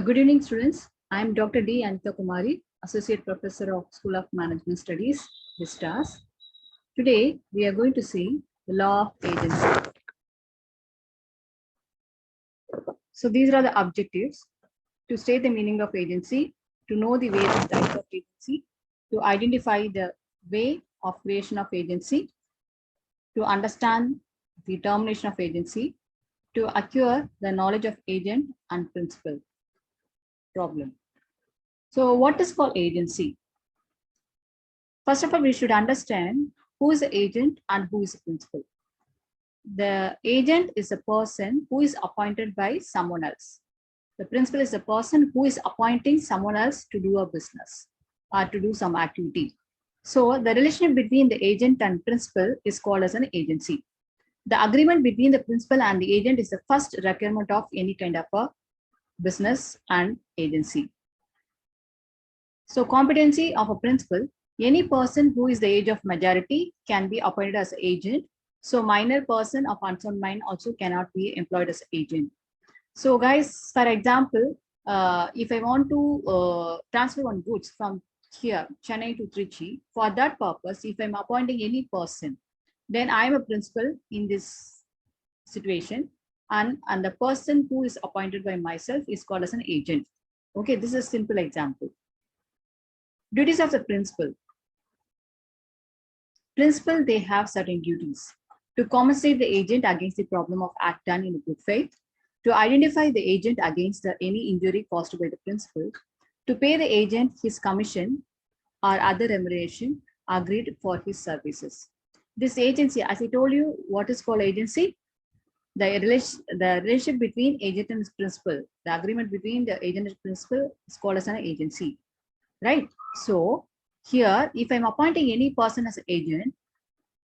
Good evening, students. I am Dr. D. Anita Kumari, Associate Professor of School of Management Studies, Vistas. Today, we are going to see the law of agency. So, these are the objectives: to state the meaning of agency, to know the various types of agency, to identify the way of creation of agency, to understand the termination of agency, to acquire the knowledge of agent and principal. Problem. So, what is called agency? First of all, we should understand who is the agent and who is the principal. The agent is a person who is appointed by someone else. The principal is a person who is appointing someone else to do a business or to do some activity. So the relationship between the agent and principal is called as an agency. The agreement between the principal and the agent is the first requirement of any kind of a business and agency. So competency of a principal: any person who is the age of majority can be appointed as an agent. So minor person of unsound mind also cannot be employed as agent. So guys, for example, if I want to transfer one goods from here, Chennai to Trichy, for that purpose, if I'm appointing any person, then I am a principal in this situation, and the person who is appointed by myself is called as an agent. Okay, this is a simple example. Duties of the principal. Principal, they have certain duties: to compensate the agent against the problem of act done in good faith, to identify the agent against any injury caused by the principal, to pay the agent his commission or other remuneration agreed for his services. This agency, as I told you, what is called agency? The relationship between agent and principal, the agreement between the agent and principal is called as an agency, right? So here, if I'm appointing any person as an agent,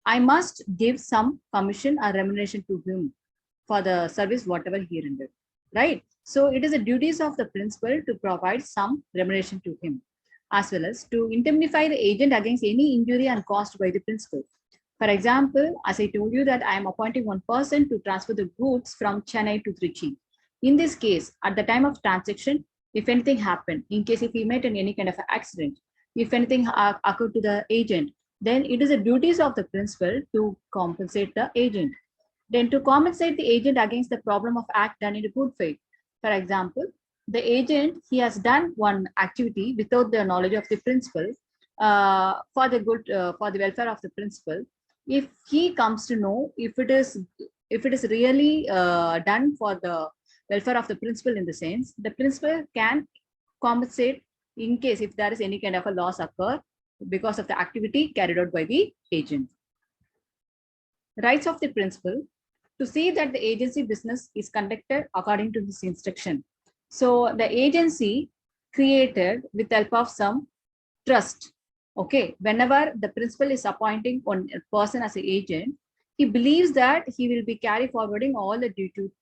I must give some commission or remuneration to him for the service whatever he rendered, right? So it is the duties of the principal to provide some remuneration to him, as well as to indemnify the agent against any injury and caused by the principal. For example, as I told you that I am appointing one person to transfer the goods from Chennai to Trichy. In this case, at the time of transaction, if anything happened, in case if he met in any kind of accident, if anything occurred to the agent, then it is the duties of the principal to compensate the agent. Then to compensate the agent against the problem of act done in good faith. For example, the agent, he has done one activity without the knowledge of the principal for the welfare of the principal. If he comes to know if it is really done for the welfare of the principal, in the sense the principal can compensate in case if there is any kind of a loss occur because of the activity carried out by the agent. Rights of the principal: to see that the agency business is conducted according to this instruction. So the agency created with the help of some trust. Okay, whenever the principal is appointing one person as an agent, he believes that he will be carry forwarding all the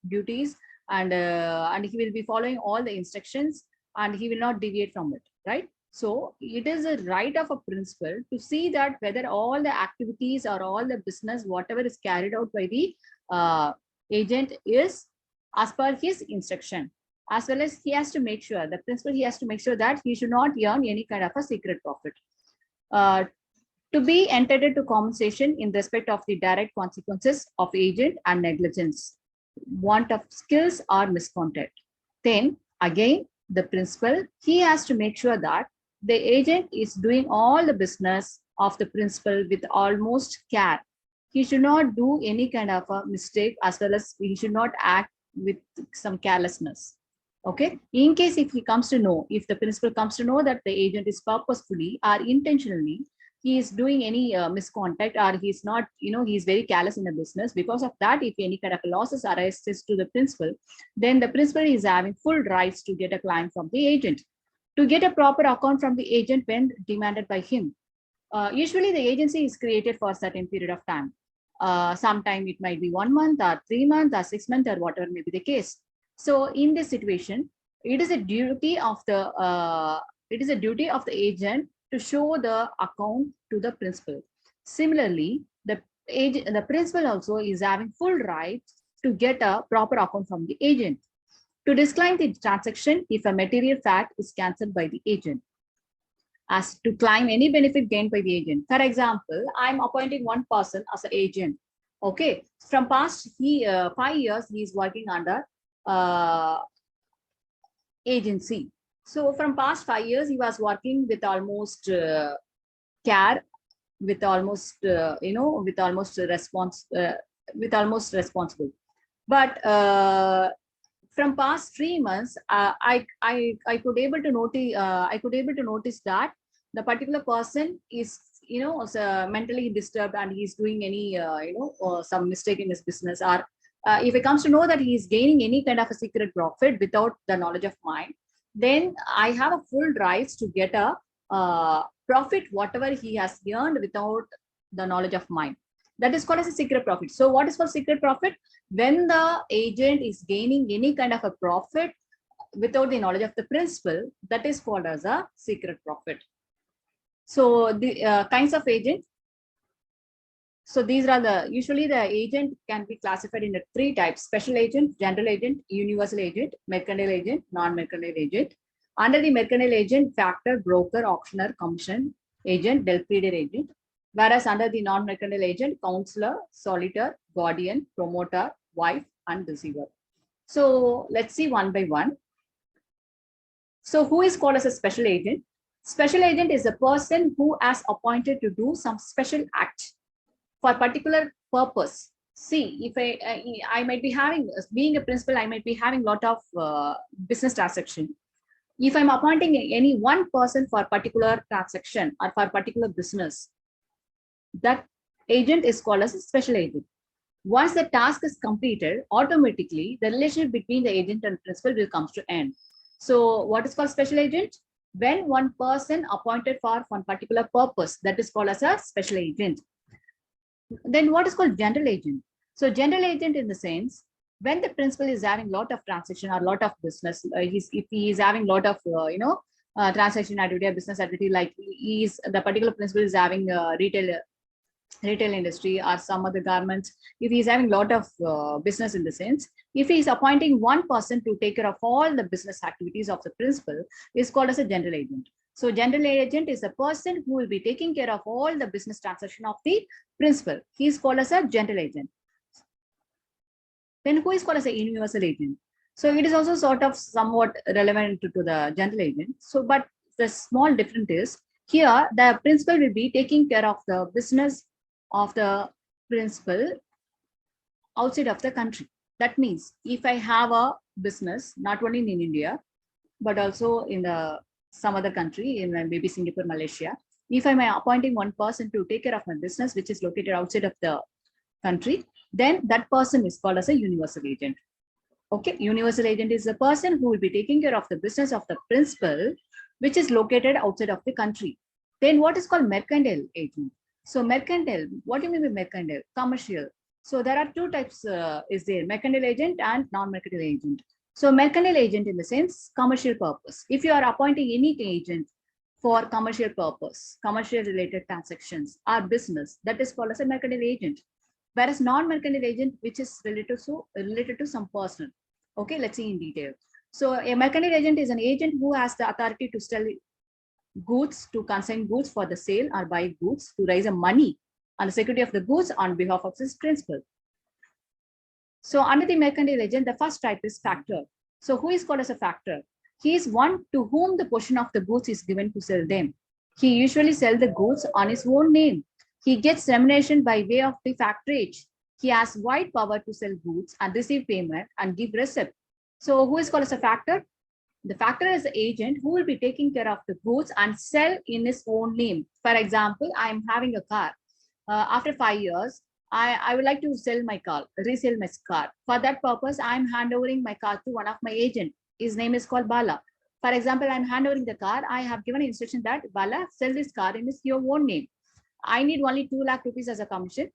duties and he will be following all the instructions and he will not deviate from it, right? So it is a right of a principal to see that whether all the activities or all the business, whatever is carried out by the agent is as per his instruction, as well as he has to make sure, the principal, he has to make sure that he should not earn any kind of a secret profit. To be entitled to compensation in respect of the direct consequences of agent and negligence, want of skills or misconduct. Then again, the principal, he has to make sure that the agent is doing all the business of the principal with almost care. He should not do any kind of a mistake, as well as he should not act with some carelessness. Okay, in case if he comes to know, if the principal comes to know that the agent is purposefully or intentionally he is doing any misconduct, or he's not, he's very careless in the business, because of that, if any kind of losses arises to the principal, then the principal is having full rights to get a claim from the agent, to get a proper account from the agent when demanded by him. Usually the agency is created for a certain period of time. Sometime it might be 1 month or 3 months or 6 months or whatever may be the case. So in this situation, it is a duty of the agent to show the account to the principal. Similarly, the principal also is having full rights to get a proper account from the agent. To disclaim the transaction if a material fact is cancelled by the agent. As to claim any benefit gained by the agent. For example, I'm appointing one person as an agent. Okay, from past 5 years, he is working under agency. So from past 5 years, he was working with almost care, with almost with almost responsible. But from past 3 months, I could able to notice that the particular person is mentally disturbed and he's doing any or some mistake in his business, or if it comes to know that he is gaining any kind of a secret profit without the knowledge of mine, then I have a full rights to get a profit whatever he has earned without the knowledge of mine. That is called as a secret profit. So what is called secret profit? When the agent is gaining any kind of a profit without the knowledge of the principal, that is called as a secret profit. So the kinds of agent. So these are usually the agent can be classified into 3 types: special agent, general agent, universal agent, mercantile agent, non-mercantile agent. Under the mercantile agent, factor, broker, auctioneer, commission agent, delivery agent. Whereas under the non-mercantile agent, counselor, solicitor, guardian, promoter, wife, and receiver. So let's see one by one. So who is called as a special agent? Special agent is a person who has appointed to do some special act for a particular purpose. See, if I might be having, being a principal, I might be having a lot of business transaction. If I'm appointing any one person for a particular transaction or for a particular business, that agent is called as a special agent. Once the task is completed, automatically the relationship between the agent and principal will come to end. So what is called special agent? When one person appointed for one particular purpose, that is called as a special agent. Then what is called general agent? So general agent in the sense, when the principal is having a lot of transaction or a lot of business, if he is having a lot of transaction activity or business activity, like the particular principal is having retail industry or some other garments, if he's having a lot of business in the sense, if he's appointing one person to take care of all the business activities of the principal, is called as a general agent. So general agent is a person who will be taking care of all the business transaction of the principal. He is called as a general agent. Then who is called as a universal agent? So it is also sort of somewhat relevant to the general agent. So, but the small difference is here the principal will be taking care of the business of the principal outside of the country. That means if I have a business, not only in India, but also in some other country, in maybe Singapore, Malaysia, if I'm appointing one person to take care of my business, which is located outside of the country, then that person is called as a universal agent. Okay, universal agent is the person who will be taking care of the business of the principal, which is located outside of the country. Then what is called mercantile agent? So mercantile, what do you mean by mercantile? Commercial. So there are 2 types is there, mercantile agent and non-mercantile agent. So mercantile agent in the sense, commercial purpose. If you are appointing any agent for commercial purpose, commercial related transactions or business, that is called as a mercantile agent. Whereas non-mercantile agent, which is related to some person. Okay, let's see in detail. So a mercantile agent is an agent who has the authority to sell goods, to consign goods for the sale or buy goods, to raise a money on the security of the goods on behalf of his principal. So under the mercantile agent, the first type is factor. So who is called as a factor? He is one to whom the portion of the goods is given to sell them. He usually sells the goods on his own name. He gets remuneration by way of the factorage. He has wide power to sell goods and receive payment and give receipt. So who is called as a factor? The factor is the agent who will be taking care of the goods and sell in his own name. For example, I am having a car. After 5 years, I would like to sell my car, resell my car. For that purpose, I am handovering my car to one of my agent. His name is called Bala. For example, I am handovering the car. I have given an instruction that Bala, sell this car in your own name. I need only 2 lakh rupees as a commission.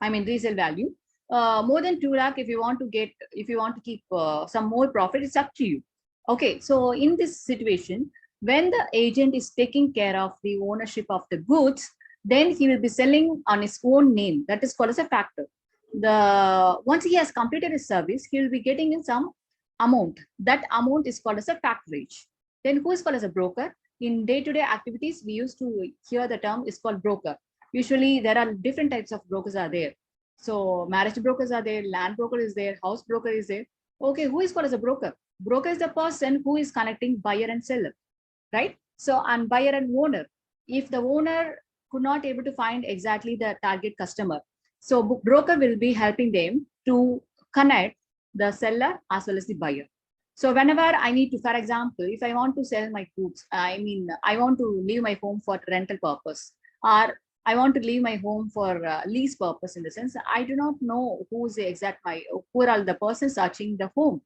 I mean resale value. More than 2 lakh, if you want to keep some more profit, it's up to you. Okay, so in this situation, when the agent is taking care of the ownership of the goods, then he will be selling on his own name. That is called as a factor. Once he has completed his service, he will be getting in some amount. That amount is called as a factorage. Then who is called as a broker? In day-to-day activities, we used to hear the term is called broker. Usually there are different types of brokers are there. So marriage brokers are there, land broker is there, house broker is there. Okay, who is called as a broker? Broker is the person who is connecting buyer and seller, right? So, and buyer and owner. If the owner could not able to find exactly the target customer, so broker will be helping them to connect the seller as well as the buyer. So whenever I need to, for example, if I want to sell my goods, I want to leave my home for rental purpose, or I want to leave my home for lease purpose. In the sense, I do not know who's the exact who are all the persons searching the home.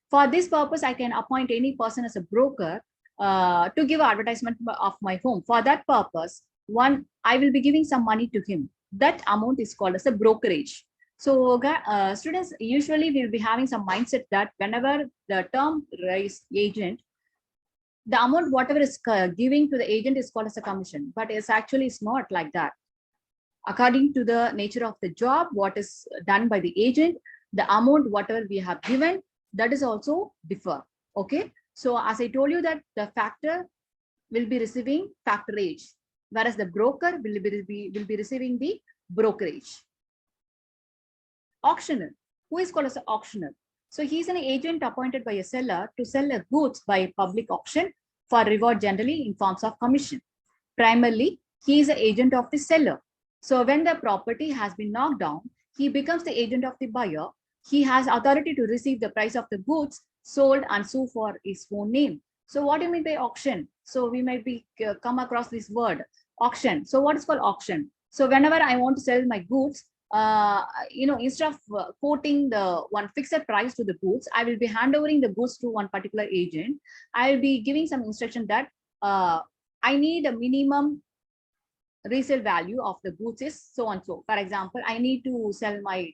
For this purpose, I can appoint any person as a broker to give advertisement of my home. For that purpose, I will be giving some money to him. That amount is called as a brokerage. So students usually will be having some mindset that whenever the term raise agent, the amount whatever is giving to the agent is called as a commission, but it's not like that. According to the nature of the job, what is done by the agent, the amount whatever we have given, that is also differ. Okay, so as I told you that the factor will be receiving factorage, whereas the broker will be receiving the brokerage. Auctioneer, who is called as an auctioneer? So he's an agent appointed by a seller to sell a goods by public auction for reward, generally in forms of commission. Primarily, he is an agent of the seller. So when the property has been knocked down, he becomes the agent of the buyer. He has authority to receive the price of the goods sold and sue for his own name. So what do you mean by auction? So we might be come across this word auction. So what is called auction? So whenever I want to sell my goods, instead of quoting the one fixed price to the goods, I will be handovering the goods to one particular agent. I will be giving some instruction that I need a minimum resale value of the goods is so and so. For example, I need to sell my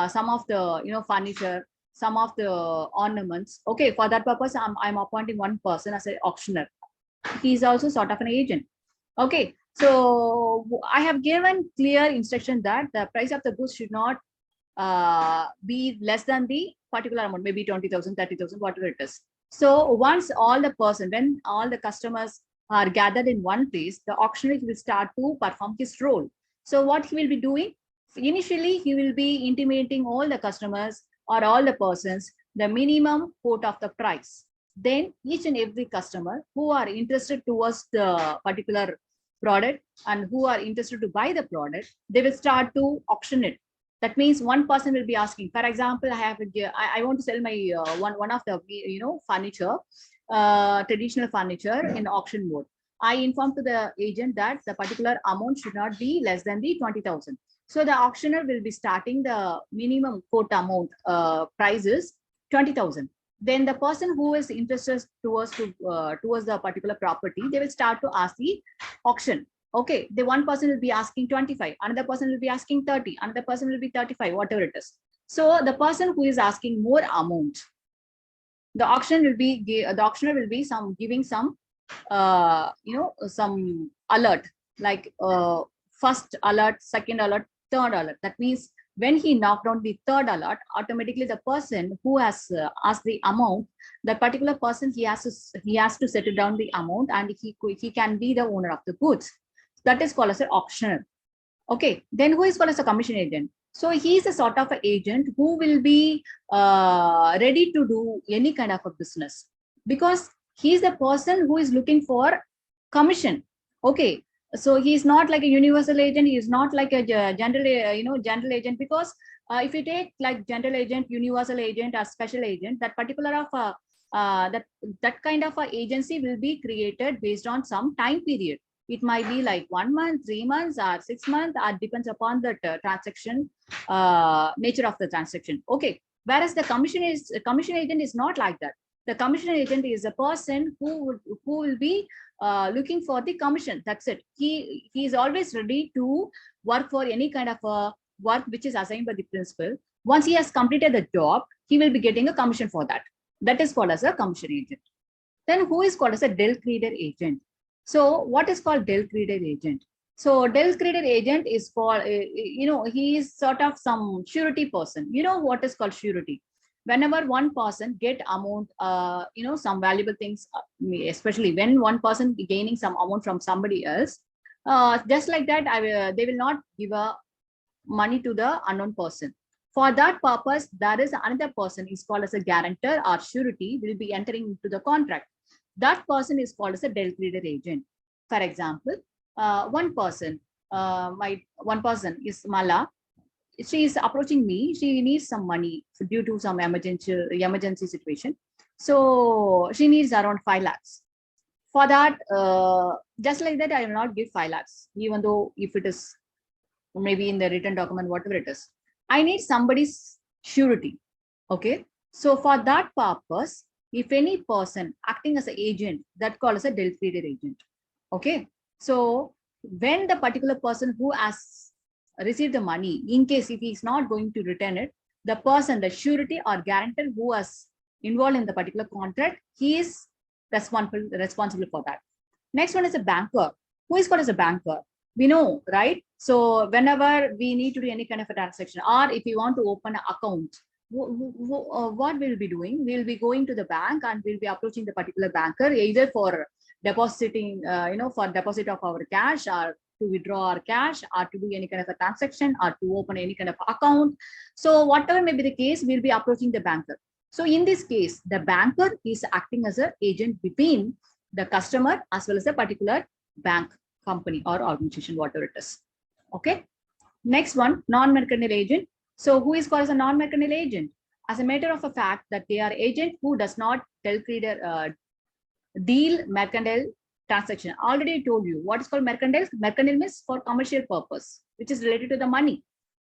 some of the furniture, some of the ornaments. Okay, for that purpose, I'm appointing one person as an auctioneer. He is also sort of an agent. Okay, so I have given clear instruction that the price of the goods should not be less than the particular amount, maybe 20,000, 30,000, whatever it is. So once when all the customers are gathered in one place, the auctioneer will start to perform his role. So what he will be doing? Initially, he will be intimating all the customers or all the persons the minimum quote of the price. Then each and every customer who are interested towards the particular product and who are interested to buy the product, they will start to auction it. That means one person will be asking, for example, I want to sell my one of the furniture, traditional furniture in auction mode. I inform to the agent that the particular amount should not be less than the 20,000. So the auctioneer will be starting the minimum quote amount price is 20,000. Then the person who is interested towards the particular property, they will start to ask the auction. Okay, the one person will be asking 25, another person will be asking 30, another person will be 35, whatever it is. So the person who is asking more amount, the auctioneer will be giving some some alert, like first alert, second alert, third alert. That means when he knocked down the third alert, automatically the person who has asked the amount, that particular person, he has to settle down the amount, and he can be the owner of the goods. That is called as an auctioneer. Okay, then who is called as a commission agent? So he is a sort of an agent who will be ready to do any kind of a business, because he is the person who is looking for commission. Okay, so he is not like a universal agent. He is not like a general agent, because if you take like general agent, universal agent, or special agent, that particular of that kind of a agency will be created based on some time period. It might be like 1 month, 3 months, or 6 months, or depends upon the transaction nature of the transaction. Okay, whereas the commission agent is not like that. The commission agent is a person who will be looking for the commission. That's it. He is always ready to work for any kind of a work which is assigned by the principal. Once he has completed the job, he will be getting a commission for that. That is called as a commission agent. Then who is called as a del creditor agent? So what is called del creditor agent? So del creditor agent is called, he is sort of some surety person. You know what is called surety? whenever one person get amount, some valuable things, especially when one person gaining some amount from somebody else, just like that, they will not give a money to the unknown person. For that purpose, there is another person is called as a guarantor or surety will be entering into the contract. That person is called as a delegated agent. For example, one person is Mala. She is approaching me. She needs some money due to some emergency situation. So she needs around 5 lakhs. For that, just like that, I will not give 5 lakhs, even though if it is maybe in the written document, whatever it is. I need somebody's surety. Okay. So for that purpose, if any person acting as an agent, that called as a delegated agent. Okay. So when the particular person who has received the money, in case if he is not going to return it, the person, the surety or guarantor who was involved in the particular contract, he is responsible for that. Next one is a banker. Who is called as a banker? We know, right? So whenever we need to do any kind of a transaction, or if you want to open an account, what we'll be doing? We'll be going to the bank and we'll be approaching the particular banker either for depositing, for deposit of our cash, or to withdraw our cash, or to do any kind of a transaction, or to open any kind of account. So whatever may be the case, we'll be approaching the banker. So in this case, the banker is acting as an agent between the customer as well as a particular bank, company or organization, whatever it is. Okay. Next one, non-mercantile agent. So who is called as a non-mercantile agent? As a matter of a fact that they are agent who does not deal mercantile transaction. Already I told you what is called mercantile. Mercantile means for commercial purpose, which is related to the money.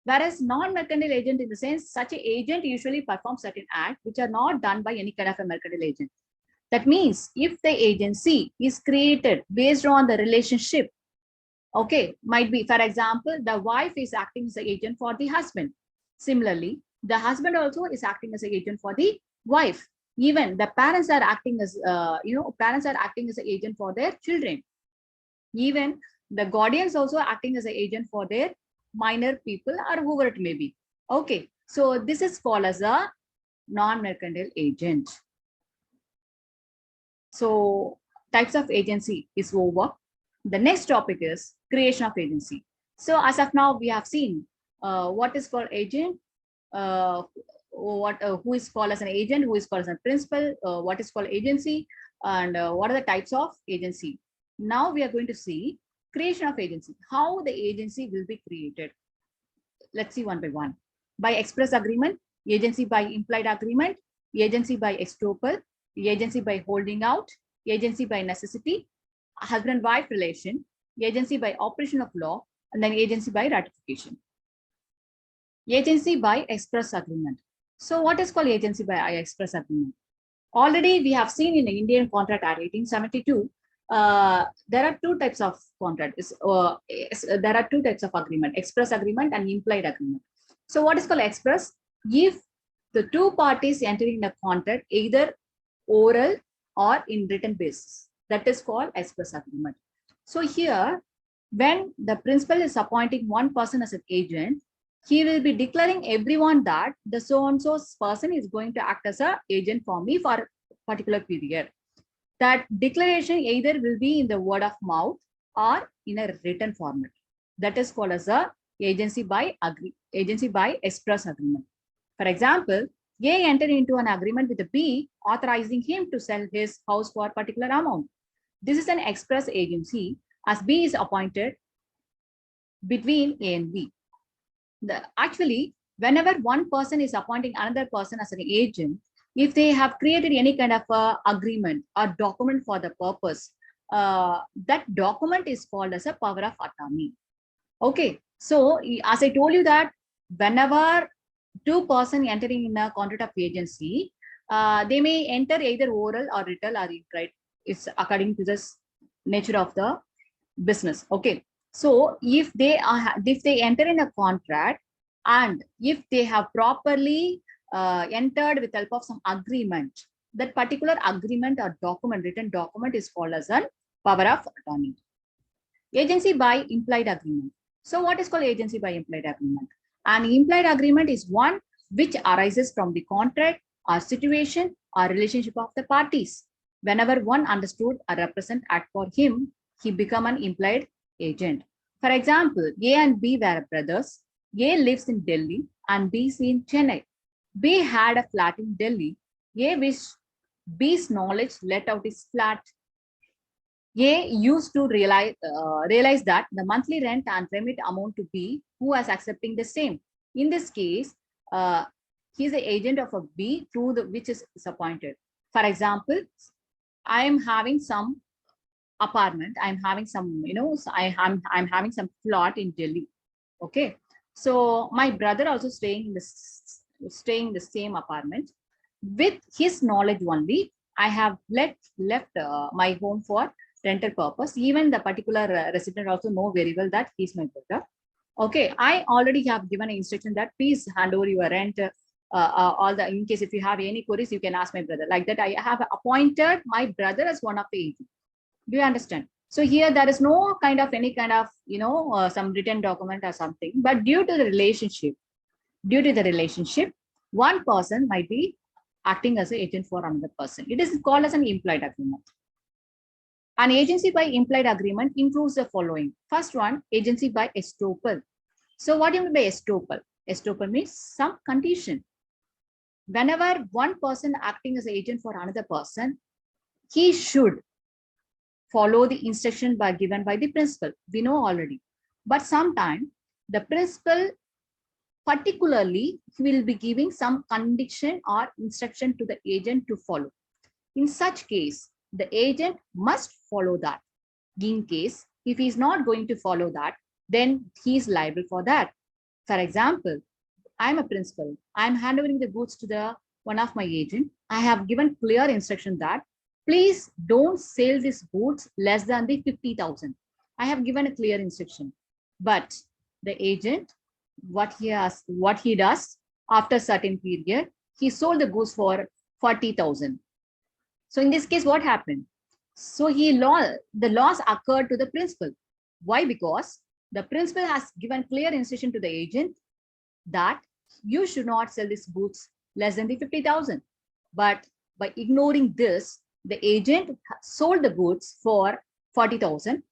Whereas non-mercantile agent, in the sense, such an agent usually performs certain acts which are not done by any kind of a mercantile agent. That means if the agency is created based on the relationship, okay, might be, for example, the wife is acting as an agent for the husband. Similarly, the husband also is acting as an agent for the wife. Even the parents are acting as, parents are acting as an agent for their children. Even the guardians also acting as an agent for their minor people or whoever it may be. Okay, so this is called as a non-mercantile agent. So types of agency is over. The next topic is creation of agency. So as of now, we have seen what is called agent, who is called as an agent, who is called as a principal, what is called agency, and what are the types of agency. Now we are going to see creation of agency, how the agency will be created. Let's see one by one. By express agreement, agency by implied agreement, agency by estoppel, agency by holding out, agency by necessity, husband-wife relation, agency by operation of law, and then agency by ratification. Agency by express agreement. So what is called agency by express agreement? Already we have seen in the Indian Contract Act 1872, there are two types of contract. There are two types of agreement, express agreement and implied agreement. So what is called express? If the two parties entering the contract either oral or in written basis, that is called express agreement. So here, when the principal is appointing one person as an agent, he will be declaring everyone that the so-and-so person is going to act as an agent for me for a particular period. That declaration either will be in the word of mouth or in a written format. That is called as a agency by express agreement. For example, A entered into an agreement with B authorizing him to sell his house for a particular amount. This is an express agency as B is appointed between A and B. Actually, whenever one person is appointing another person as an agent, if they have created any kind of agreement or document for the purpose, that document is called as a power of attorney. Okay, so as I told you that whenever two persons entering in a contract of agency, they may enter either oral or written or implied. It's according to the nature of the business. Okay, so if they enter in a contract and if they have properly entered with help of some agreement, that particular agreement or document, written document, is called as a power of attorney. Agency by implied agreement. So what is called agency by implied agreement? An implied agreement is one which arises from the contract or situation or relationship of the parties. Whenever one understood or represent act for him, he become an implied agent. For example, A and B were brothers. A lives in Delhi and B is in Chennai. B had a flat in Delhi. A wished B's knowledge let out his flat. A used to realize that the monthly rent and remit amount to B, who was accepting the same. In this case, uh, he is the agent of a B through the which is appointed. For example, I am having some apartment. I'm having some, I'm having some plot in Delhi. Okay, so my brother also staying in the same apartment. With his knowledge only, I have left my home for rental purpose. Even the particular resident also know very well that he's my brother. Okay, I already have given an instruction that please hand over your rent. All the in case if you have any queries, you can ask my brother. Like that, I have appointed my brother as one of the agents. Do you understand? So here there is no kind of any kind of some written document or something, but due to the relationship, one person might be acting as an agent for another person. It is called as an implied agreement. An agency by implied agreement includes the following. First one, agency by estoppel. So what do you mean by estoppel? Estoppel means some condition. Whenever one person acting as an agent for another person, he should follow the instruction given by the principal. We know already. But sometimes the principal particularly will be giving some condition or instruction to the agent to follow. In such case, the agent must follow that. In case, if he is not going to follow that, then he is liable for that. For example, I'm a principal. I'm handing the goods to one of my agent. I have given clear instruction that please don't sell these goods less than the 50,000. I have given a clear instruction. But the agent, what he does after certain period, he sold the goods for 40,000. So in this case, what happened? So the loss occurred to the principal. Why? Because the principal has given clear instruction to the agent that you should not sell these goods less than the 50,000. But by ignoring this, the agent sold the goods for 40,000.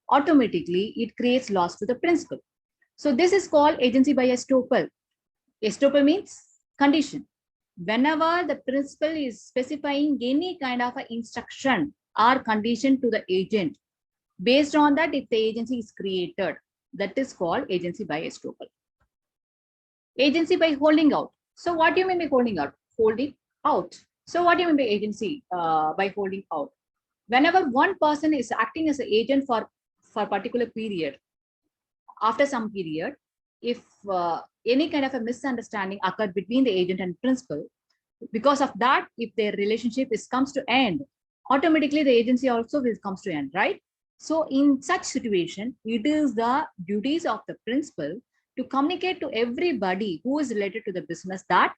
Automatically, it creates loss to the principal. So this is called agency by estoppel. Estoppel means condition. Whenever the principal is specifying any kind of an instruction or condition to the agent, based on that, if the agency is created, that is called agency by estoppel. Agency by holding out. So what do you mean by holding out? Holding out. So what do you mean by agency by holding out? Whenever one person is acting as an agent for a particular period, after some period, if any kind of a misunderstanding occurred between the agent and principal, because of that, if their relationship comes to end, automatically the agency also comes to end, right? So in such situation, it is the duties of the principal to communicate to everybody who is related to the business that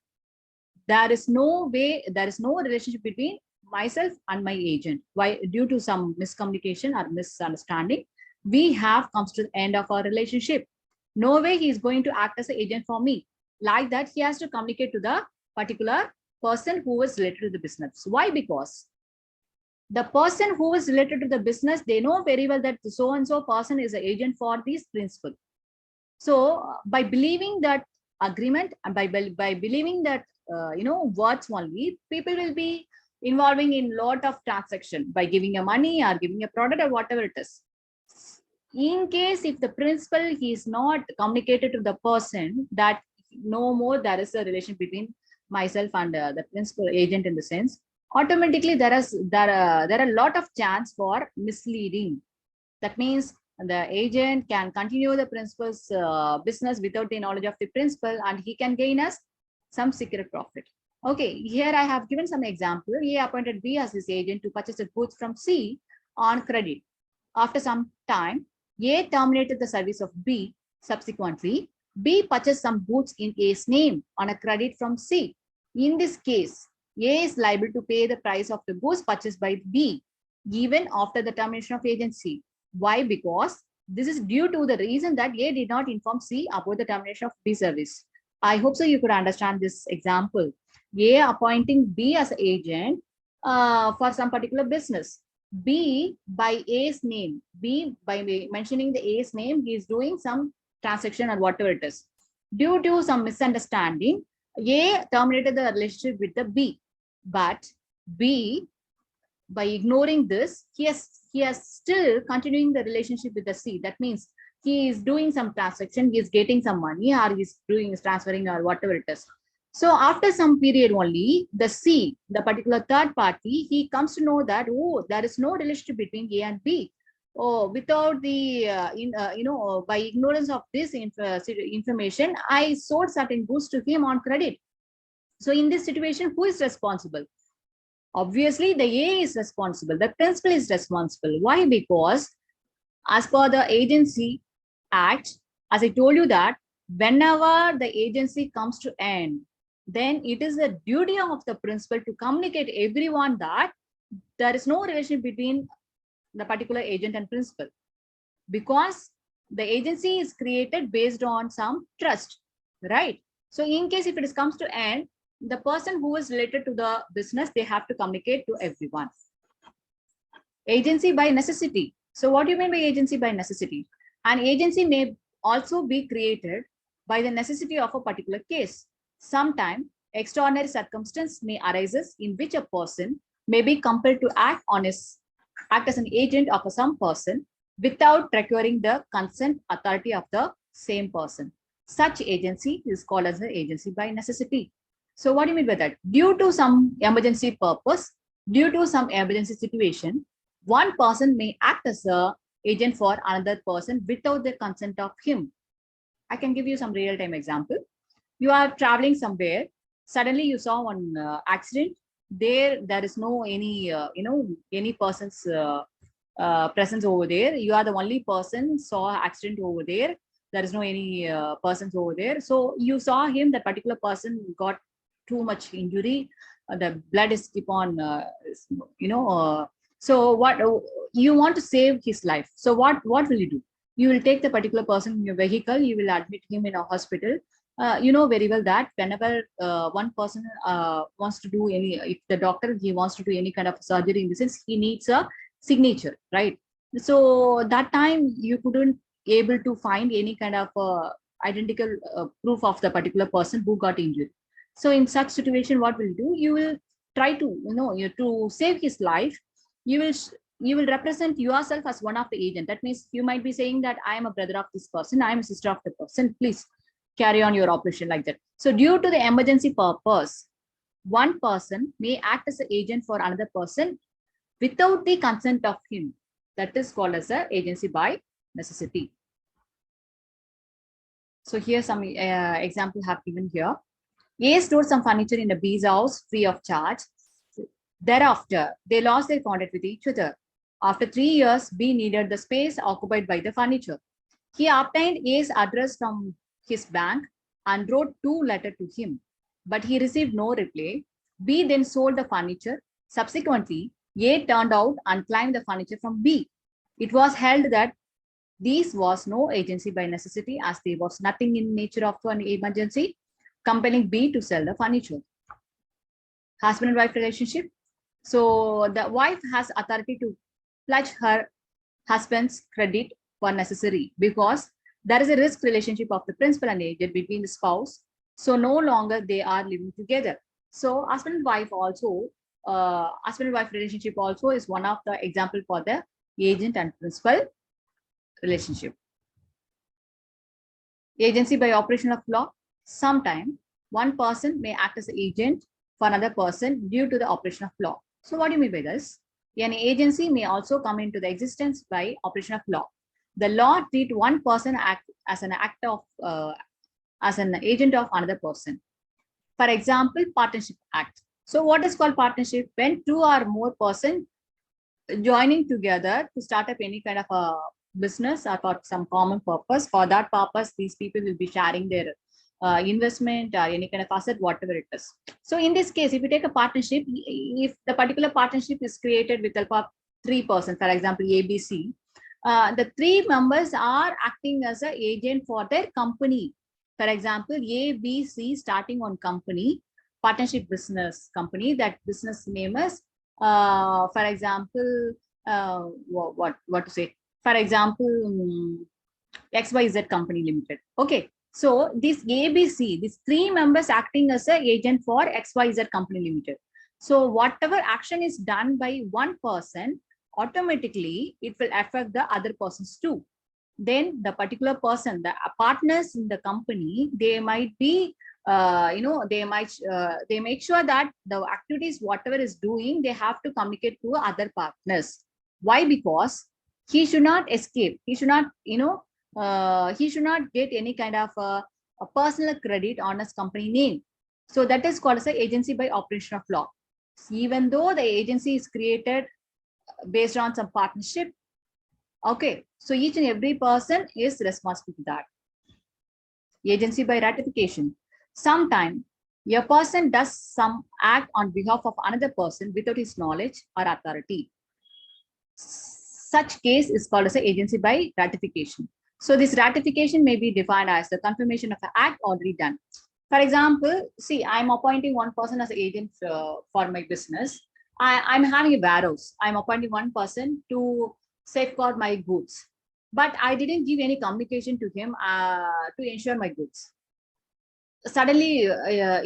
there is no relationship between myself and my agent. Why? Due to some miscommunication or misunderstanding, we have comes to the end of our relationship. No way he is going to act as an agent for me. Like that, he has to communicate to the particular person who is related to the business. Why? Because the person who is related to the business, they know very well that so and so person is an agent for this principal. So by believing that agreement and by believing that words only, people will be involving in lot of transaction by giving a money or giving a product or whatever it is. In case if the principal is not communicated to the person that no more there is a relation between myself and the principal agent, in the sense, automatically there are a lot of chance for misleading. That means the agent can continue the principal's business without the knowledge of the principal, and he can gain us some secret profit. Okay, here I have given some example. A appointed B as his agent to purchase the goods from C on credit. After some time, A terminated the service of B. Subsequently, B purchased some goods in A's name on a credit from C. In this case, A is liable to pay the price of the goods purchased by B, even after the termination of agency. Why? Because this is due to the reason that A did not inform C about the termination of B service. I hope so you could understand this example. A appointing B as agent for some particular business. B by A's name. B by mentioning the A's name, he is doing some transaction or whatever it is. Due to some misunderstanding, A terminated the relationship with the B. But B, by ignoring this, he has still continuing the relationship with the C. That means he is doing some transaction, he is getting some money, or he's doing is transferring or whatever it is. So after some period only, the C, the particular third party, he comes to know that, oh, there is no relationship between A and B. Oh, without the by ignorance of this information, I sold certain goods to him on credit. So in this situation, who is responsible? Obviously, the A is responsible. The principal is responsible. Why? Because as per the agency act, as I told you that whenever the agency comes to end, then it is the duty of the principal to communicate everyone that there is no relation between the particular agent and principal, because the agency is created based on some trust, right? So in case if it comes to end, the person who is related to the business, they have to communicate to everyone. Agency by necessity. So what do you mean by agency by necessity? An agency may also be created by the necessity of a particular case. Sometimes extraordinary circumstance may arise in which a person may be compelled to act as an agent of some person without procuring the consent authority of the same person. Such agency is called as the agency by necessity. So what do you mean by that? Due to some emergency purpose, due to some emergency situation, one person may act as a agent for another person without the consent of him. I can give you some real-time example. You are traveling somewhere, suddenly you saw one accident. There is no any any person's presence over there. You are the only person saw accident over there. There is no any persons over there. So you saw him. That particular person got too much injury. The blood is keep on so what you want to save his life. So what will you do? You will take the particular person in your vehicle, you will admit him in a hospital. You know very well that whenever one person wants to do any, if the doctor he wants to do any kind of surgery, in the sense he needs a signature, right? So that time you couldn't able to find any kind of identical proof of the particular person who got injured. So in such situation, what will you do? You will try to, to save his life. You will represent yourself as one of the agent. That means you might be saying that I am a brother of this person, I am a sister of the person, please carry on your operation, like that. So due to the emergency purpose, one person may act as an agent for another person without the consent of him. That is called as a agency by necessity. So here some example have given here. A stored some furniture in a B's house free of charge. Thereafter, they lost their contact with each other. After 3 years, B needed the space occupied by the furniture. He obtained A's address from his bank and wrote 2 letters to him, but he received no reply. B then sold the furniture. Subsequently, A turned out and claimed the furniture from B. It was held that this was no agency by necessity, as there was nothing in nature of an emergency compelling B to sell the furniture. Husband and wife relationship. So the wife has authority to pledge her husband's credit for necessary, because there is a risk relationship of the principal and agent between the spouse. So no longer they are living together. So husband and wife also, husband and wife relationship also is one of the example for the agent and principal relationship. Agency by operation of law. Sometimes one person may act as an agent for another person due to the operation of law. So what do you mean by this? An agency may also come into the existence by operation of law. The law treat one person act as an as an agent of another person. For example, partnership act. So what is called partnership? When 2 or more persons joining together to start up any kind of a business or for some common purpose. For that purpose, these people will be sharing their investment or any kind of asset, whatever it is. So in this case, if you take a partnership, if the particular partnership is created with help of 3 persons, for example, ABC, the 3 members are acting as an agent for their company. For example, A, B, C starting on company, partnership business company. That business name is, for example, what to say? For example, XYZ Company Limited. Okay. So this ABC, these three members acting as an agent for XYZ Company Limited. So whatever action is done by one person, automatically it will affect the other persons too. Then the particular person, the partners in the company, they might be, they make sure that the activities, whatever is doing, they have to communicate to other partners. Why? Because he should not escape. He should not, he should not get any kind of a personal credit on his company name. So that is called as an agency by operation of law. Even though the agency is created based on some partnership, okay, so each and every person is responsible for that. Agency by ratification. Sometimes a person does some act on behalf of another person without his knowledge or authority. Such case is called as an agency by ratification. So this ratification may be defined as the confirmation of an act already done. For example, see, I'm appointing one person as an agent for my business. I'm having a warehouse. I'm appointing one person to safeguard my goods, but I didn't give any communication to him to ensure my goods. Suddenly,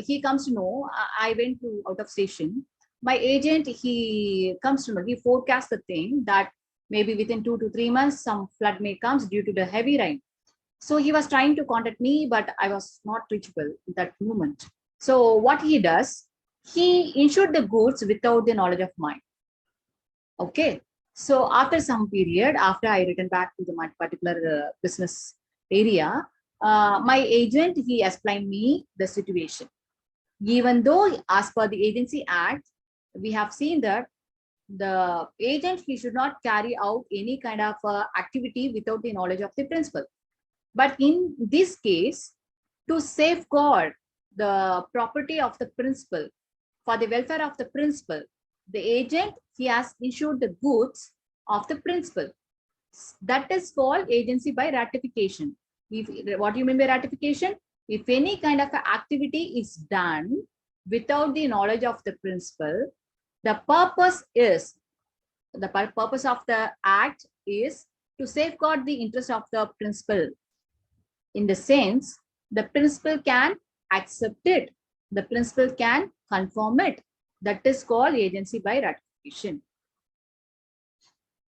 he comes to know I went to out of station. My agent, he comes to know, he forecasts the thing that maybe within 2 to 3 months, some flood may comes due to the heavy rain. So he was trying to contact me, but I was not reachable at that moment. So what he does, he insured the goods without the knowledge of mine. Okay. So after some period, after I returned back to the my particular business area, my agent, he explained me the situation. Even though as per the agency act, we have seen that the agent, he should not carry out any kind of activity without the knowledge of the principal. But in this case, to safeguard the property of the principal, for the welfare of the principal, the agent, he has insured the goods of the principal. That is called agency by ratification. What do you mean by ratification? If any kind of activity is done without the knowledge of the principal, the purpose of the act is to safeguard the interest of the principal. In the sense, the principal can accept it, the principal can confirm it. That is called agency by ratification.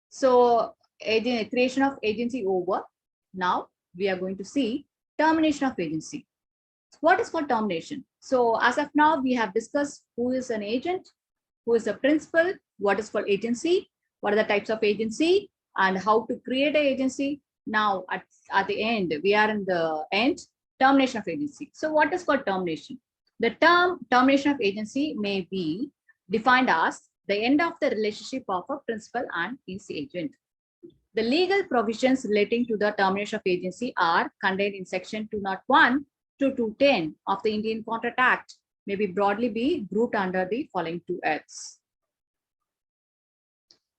So, creation of agency over. Now, we are going to see termination of agency. What is called termination? So, as of now, we have discussed who is an agent, who is a principal, what is called agency, what are the types of agency, and how to create an agency. Now, at the end, we are in the end, termination of agency. So, what is called termination? The term termination of agency may be defined as the end of the relationship of a principal and his agent. The legal provisions relating to the termination of agency are contained in section 201 to 210 of the Indian Contract Act, may be broadly be grouped under the following two acts.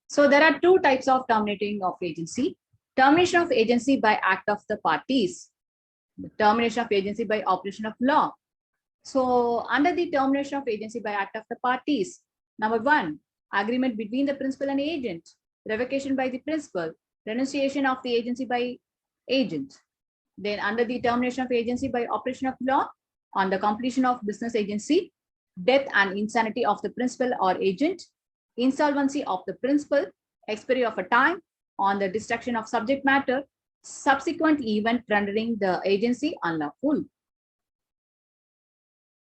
So there are two types of terminating of agency. Termination of agency by act of the parties. The termination of agency by operation of law. So under the termination of agency by act of the parties, number one, agreement between the principal and agent, revocation by the principal, renunciation of the agency by agent. Then under the termination of agency by operation of law, on the completion of business agency, death and insanity of the principal or agent, insolvency of the principal, expiry of a time, on the destruction of subject matter, subsequent event rendering the agency unlawful.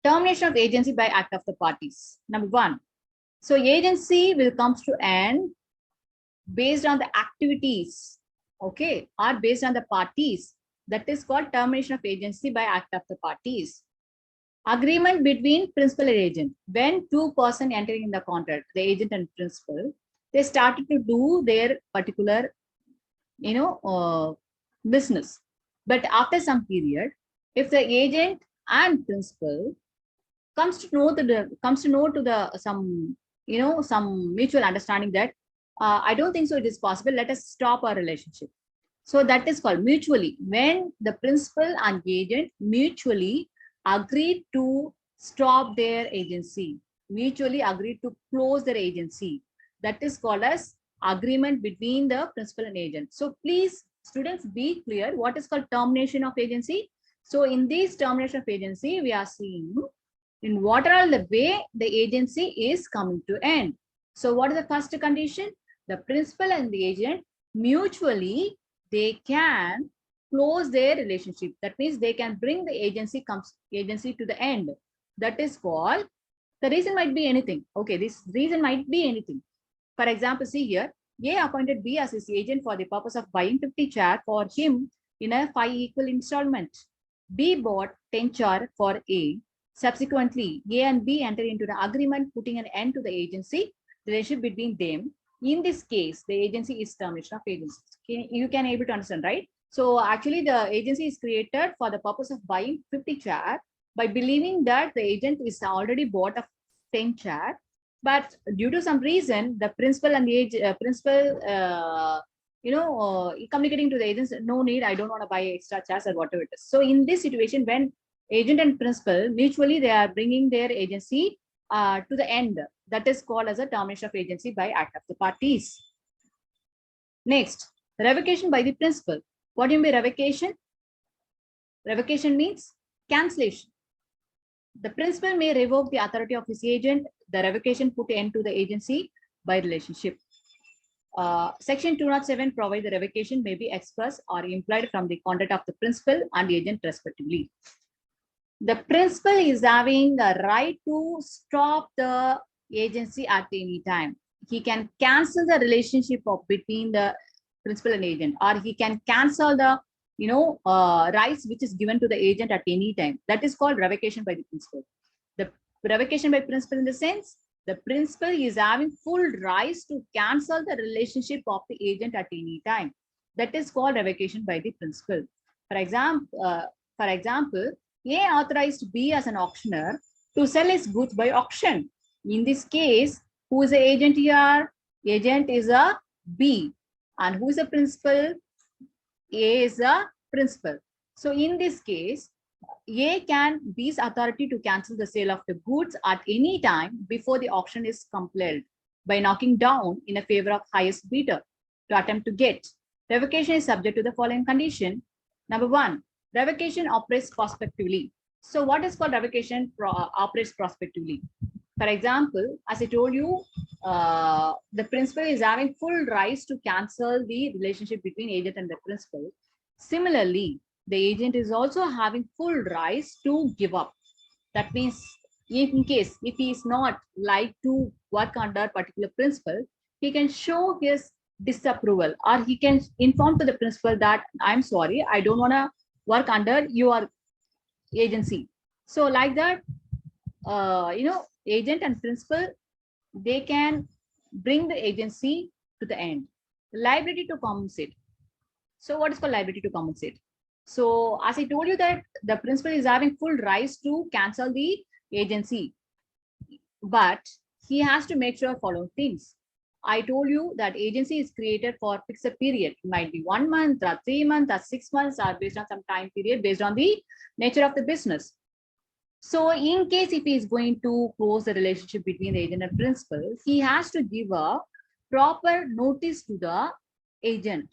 Termination of agency by act of the parties. Number one, so agency will come to end based on the activities, okay, or based on the parties. That is called termination of agency by act of the parties. Agreement between principal and agent. When two persons entering in the contract, the agent and principal, they started to do their particular, business. But after some period, if the agent and principal comes to know some mutual understanding that I don't think so it is possible, let us stop our relationship. So that is called mutually. When the principal and agent mutually agreed to stop their agency, mutually agreed to close their agency, that is called as agreement between the principal and agent. So please, students, be clear what is called termination of agency. So in this termination of agency, we are seeing in what are the way the agency is coming to end. So what is the first condition? The principal and the agent mutually, they can close their relationship. That means they can bring the agency to the end. That is called, the reason might be anything. Okay, this reason might be anything. For example, see here, A appointed B as his agent for the purpose of buying 50 chair for him in a 5 equal installment. B bought 10 chair for A. Subsequently, A and B entered into the agreement putting an end to the agency relationship between them. In this case, the agency is termination of agency. You can able to understand, right? So actually the agency is created for the purpose of buying 50 chair by believing that the agent is already bought a 10 chair, but due to some reason, the principal and the principal, communicating to the agents, no need, I don't want to buy extra chairs or whatever it is. So in this situation, when agent and principal mutually, they are bringing their agency to the end, that is called as a termination of agency by act of the parties. Next, revocation by the principal. What do you mean by revocation? Revocation means cancellation. The principal may revoke the authority of his agent. The revocation put end to the agency by relationship. Section 207 provides the revocation may be expressed or implied from the conduct of the principal and the agent respectively. The principal is having a right to stop the agency at any time. He can cancel the relationship between the principal and agent, or he can cancel the rights which is given to the agent at any time. That is called revocation by the principal. The revocation by principal in the sense, the principal is having full rights to cancel the relationship of the agent at any time. That is called revocation by the principal. For example, A authorized B as an auctioneer to sell his goods by auction. In this case, who is the agent here? Agent is a B. And who is the principal? A is a principal. So in this case, A can B's authority to cancel the sale of the goods at any time before the auction is completed by knocking down in a favor of highest bidder to attempt to get. Revocation is subject to the following condition. Number 1, revocation operates prospectively. So what is called revocation operates prospectively? For example, as I told you, the principal is having full rights to cancel the relationship between agent and the principal. Similarly, the agent is also having full rights to give up. That means in case if he is not like to work under particular principal, he can show his disapproval, or he can inform to the principal that I'm sorry, I don't want to work under your agency. So like that, agent and principal, they can bring the agency to the end. Liability to compensate. So what is called liability to compensate? So as I told you that the principal is having full rights to cancel the agency, but he has to make sure following things. I told you that agency is created for fixed period. It might be 1 month or 3 months or 6 months, or based on some time period, based on the nature of the business. So in case if he is going to close the relationship between the agent and principal, he has to give a proper notice to the agent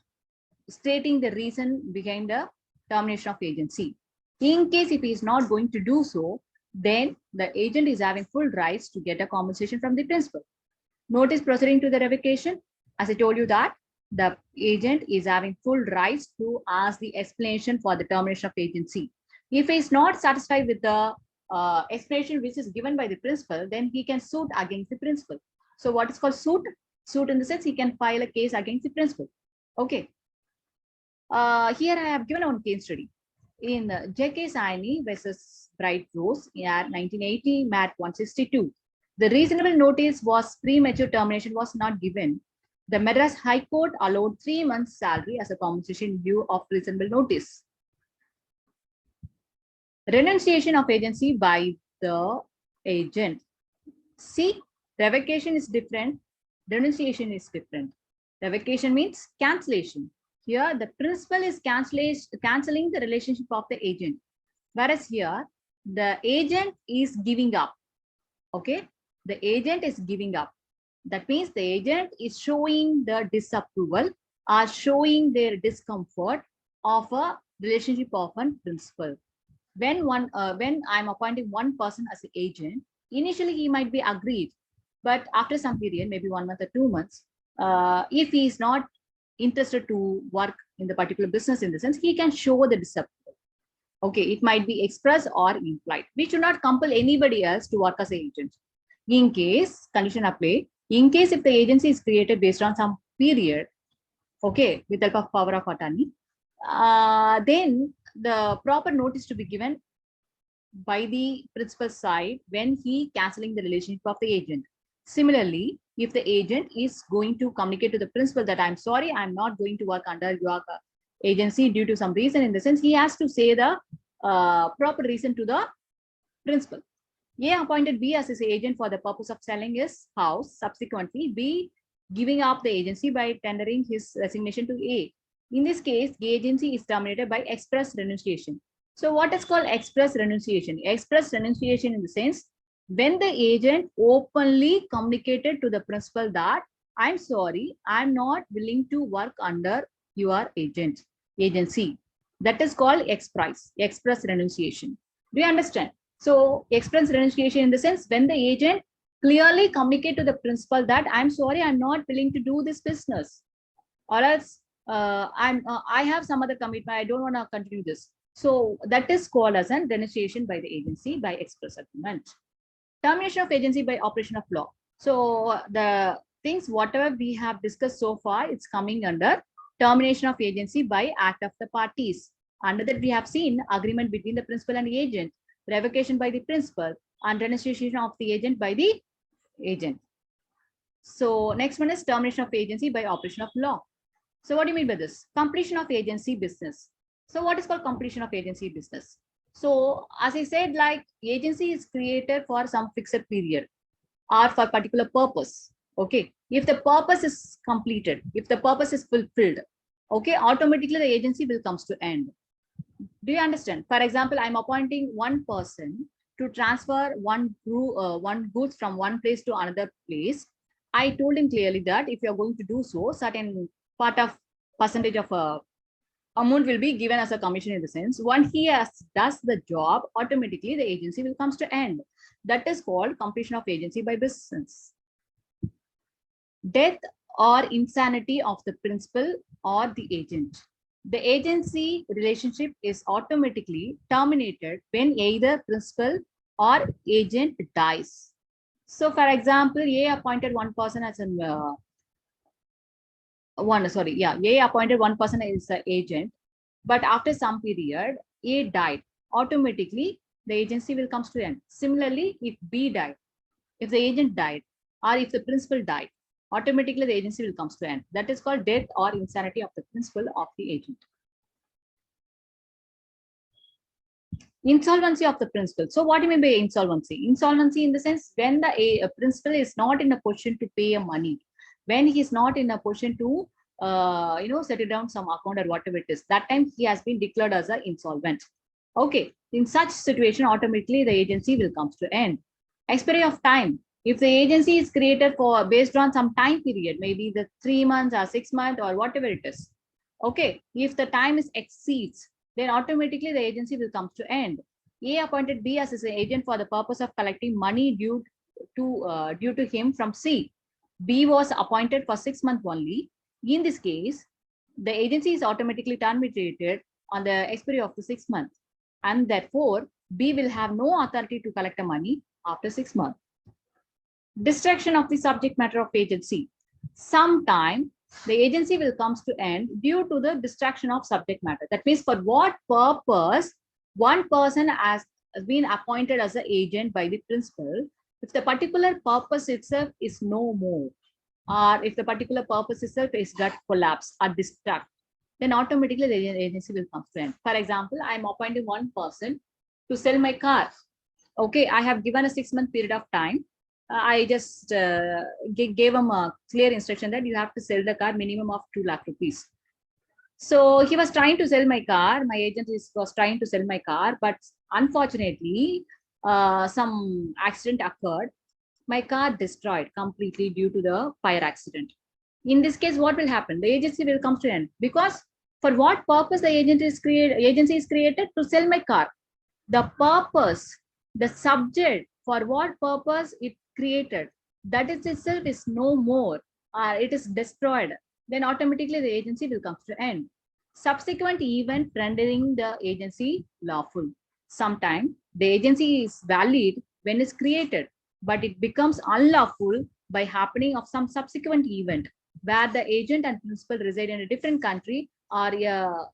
stating the reason behind the termination of agency. In case if he is not going to do so, then the agent is having full rights to get a compensation from the principal. Notice proceeding to the revocation. As I told you that the agent is having full rights to ask the explanation for the termination of agency. If he is not satisfied with the explanation which is given by the principal, then he can suit against the principal. So what is called suit? Suit in the sense he can file a case against the principal. Okay. Here I have given one case study. In J.K. Saini versus Bright Rose in 1980, MAT 162. The reasonable notice was premature termination was not given. The Madras High Court allowed 3 months' salary as a compensation in lieu of reasonable notice. Renunciation of agency by the agent. See, revocation is different. Renunciation is different. Revocation means cancellation. Here, the principal is canceling the relationship of the agent. Whereas here, the agent is giving up. Okay, the agent is giving up. That means the agent is showing the disapproval or showing their discomfort of a relationship of a principal. When I'm appointing one person as an agent, initially he might be agreed, but after some period, maybe 1 month or 2 months, if he is not interested to work in the particular business, in the sense, he can show the disapproval. Okay, it might be expressed or implied. We should not compel anybody else to work as an agent. In case, condition apply, in case if the agency is created based on some period, okay, with the help of power of attorney, then the proper notice to be given by the principal side when he canceling the relationship of the agent. Similarly, if the agent is going to communicate to the principal that I'm sorry, I'm not going to work under your agency due to some reason, in the sense he has to say the proper reason to the principal. A appointed B as his agent for the purpose of selling his house. Subsequently, B giving up the agency by tendering his resignation to A. In this case, the agency is terminated by express renunciation. So what is called express renunciation? Express renunciation in the sense when the agent openly communicated to the principal that I'm sorry, I'm not willing to work under your agency. That is called express renunciation. Do you understand? So express renunciation in the sense when the agent clearly communicate to the principal that I'm sorry, I'm not willing to do this business, or else I have some other commitment, I don't want to continue this. So that is called as an renunciation by the agency by express agreement. Termination of agency by operation of law. So the things whatever we have discussed so far, it's coming under termination of agency by act of the parties. Under that we have seen agreement between the principal and the agent, revocation by the principal, and renunciation of the agent by the agent. So next one is termination of agency by operation of law. So what do you mean by this? Completion of agency business. So what is called completion of agency business? So as I said, like agency is created for some fixed period or for particular purpose. Okay, if the purpose is completed, if the purpose is fulfilled, okay, automatically the agency will comes to end. Do you understand? For example, I'm appointing one person to transfer one goods from one place to another place. I told him clearly that if you're going to do so, certain part of percentage of amount will be given as a commission, in the sense when he does the job, automatically the agency will comes to end. That is called completion of agency by business. Death or insanity of the principal or the agent. The agency relationship is automatically terminated when either principal or agent dies. So for example, A appointed one person as an A appointed one person as an agent, but after some period, A died. Automatically, the agency will come to end. Similarly, if B died, if the agent died, or if the principal died, automatically the agency will come to end. That is called death or insanity of the principal of the agent. Insolvency of the principal. So what do you mean by insolvency? Insolvency in the sense when the principal is not in a position to pay a money, when he is not in a position to settle down some account or whatever it is, that time he has been declared as an insolvent. Okay, in such situation, automatically the agency will come to end. Expiry of time. If the agency is created for based on some time period, maybe the 3 months or 6 months or whatever it is. Okay, if the time is exceeds, then automatically the agency will come to end. A appointed B as his agent for the purpose of collecting money due to him from C. B was appointed for 6 months only. In this case, the agency is automatically terminated on the expiry of the 6 months, and therefore B will have no authority to collect the money after 6 months. Distraction of the subject matter of agency. Sometime the agency will come to end due to the distraction of subject matter. That means for what purpose one person has been appointed as an agent by the principal, if the particular purpose itself is no more, or if the particular purpose itself is got collapse or distract, then automatically the agency will come to end. For example, I'm appointing one person to sell my car. Okay, I have given a 6-month period of time. I just gave him a clear instruction that you have to sell the car minimum of 2 lakh rupees. So he was trying to sell my car. My agent was trying to sell my car, but unfortunately, some accident occurred. My car destroyed completely due to the fire accident. In this case, what will happen? The agency will come to end, because for what purpose the agency is created? To sell my car. The purpose, the subject, for what purpose it created, that is itself is no more, it is destroyed, then automatically the agency will come to end. Subsequent event rendering the agency lawful. Sometimes the agency is valid when it's created, but it becomes unlawful by happening of some subsequent event where the agent and principal reside in a different country, or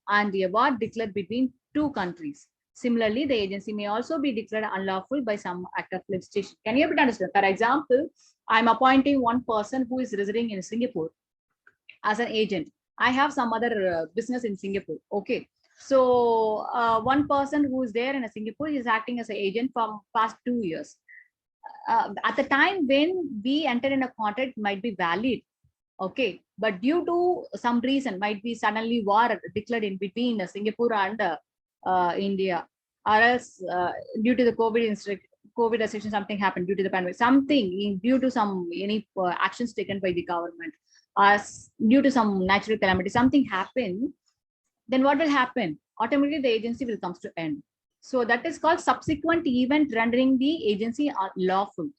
and a war declared between two countries. Similarly, the agency may also be declared unlawful by some act of legislation. Can you able to understand? For example, I'm appointing one person who is residing in Singapore as an agent. I have some other business in Singapore. Okay. So one person who is there in Singapore is acting as an agent from past 2 years. At the time when we enter in a contract, might be valid. Okay. But due to some reason, might be suddenly war declared in between Singapore and India, or else due to the COVID restriction, something happened due to the pandemic, due to some any actions taken by the government, or due to some natural calamity, something happened, then what will happen? Automatically, the agency will come to end. So that is called subsequent event rendering the agency lawful.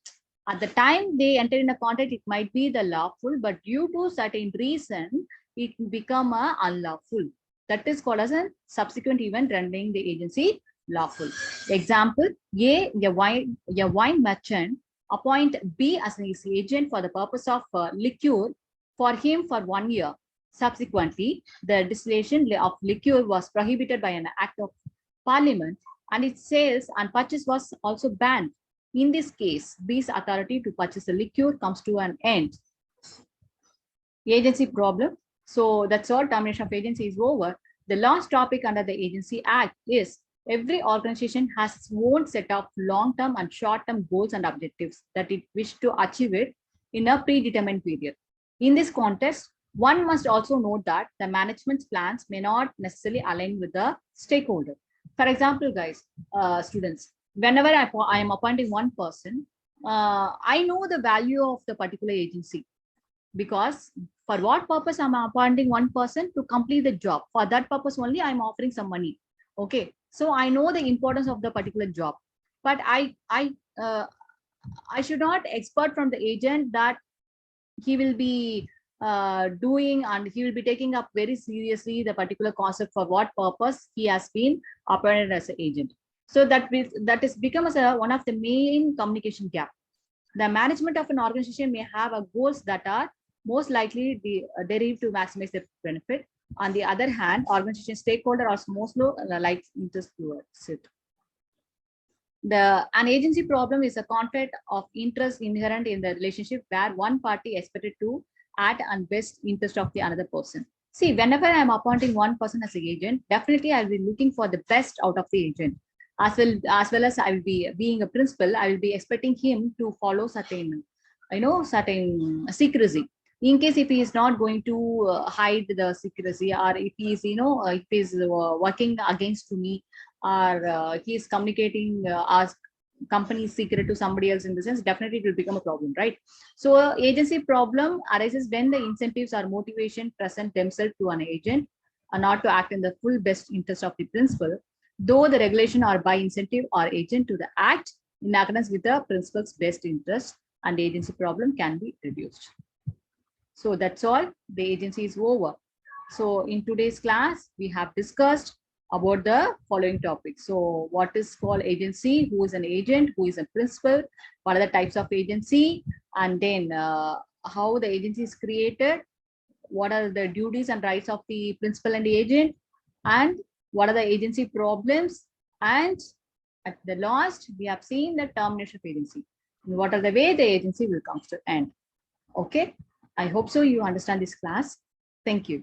At the time they enter in a contract, it might be the lawful, but due to certain reason, it become a unlawful. That is called as a subsequent event rendering the agency lawful. Example, a wine merchant appoint B as his agent for the purpose of liquor for him for 1 year. Subsequently, the distillation of liquor was prohibited by an act of parliament, and its sales and purchase was also banned. In this case, B's authority to purchase the liquor comes to an end. Agency problem. So that's all. Termination of agency is over. The last topic under the Agency Act is every organization has its own set of long-term and short-term goals and objectives that it wishes to achieve it in a predetermined period. In this context, one must also note that the management's plans may not necessarily align with the stakeholder. For example, guys, students, whenever I am appointing one person, I know the value of the particular agency, because for what purpose I'm appointing one person? To complete the job. For that purpose only, I'm offering some money. Okay, so I know the importance of the particular job, but I should not expect from the agent that he will be doing, and he will be taking up very seriously the particular concept for what purpose he has been appointed as an agent. So that is become as one of the main communication gap. The management of an organization may have goals that are most likely derived to maximize the benefit. On the other hand, organization stakeholder are most like interest towards it. An agency problem is a conflict of interest inherent in the relationship where one party expected to act and best interest of the another person. See, whenever I'm appointing one person as an agent, definitely I'll be looking for the best out of the agent. As well as I will be being a principal, I will be expecting him to follow certain secrecy. In case if he is not going to hide the secrecy, or if he is if he is working against me, or he is communicating our company's secret to somebody else, in the sense, definitely it will become a problem, right? So agency problem arises when the incentives or motivation present themselves to an agent are not to act in the full best interest of the principal, though the regulation are by incentive or agent to the act in accordance with the principal's best interest, and the agency problem can be reduced. So that's all. The agency is over. So in today's class, we have discussed about the following topics. So what is called agency, who is an agent, who is a principal, what are the types of agency, and then how the agency is created, what are the duties and rights of the principal and the agent, and what are the agency problems, and at the last, we have seen the termination of agency. What are the way the agency will come to end. Okay, I hope so you understand this class. Thank you.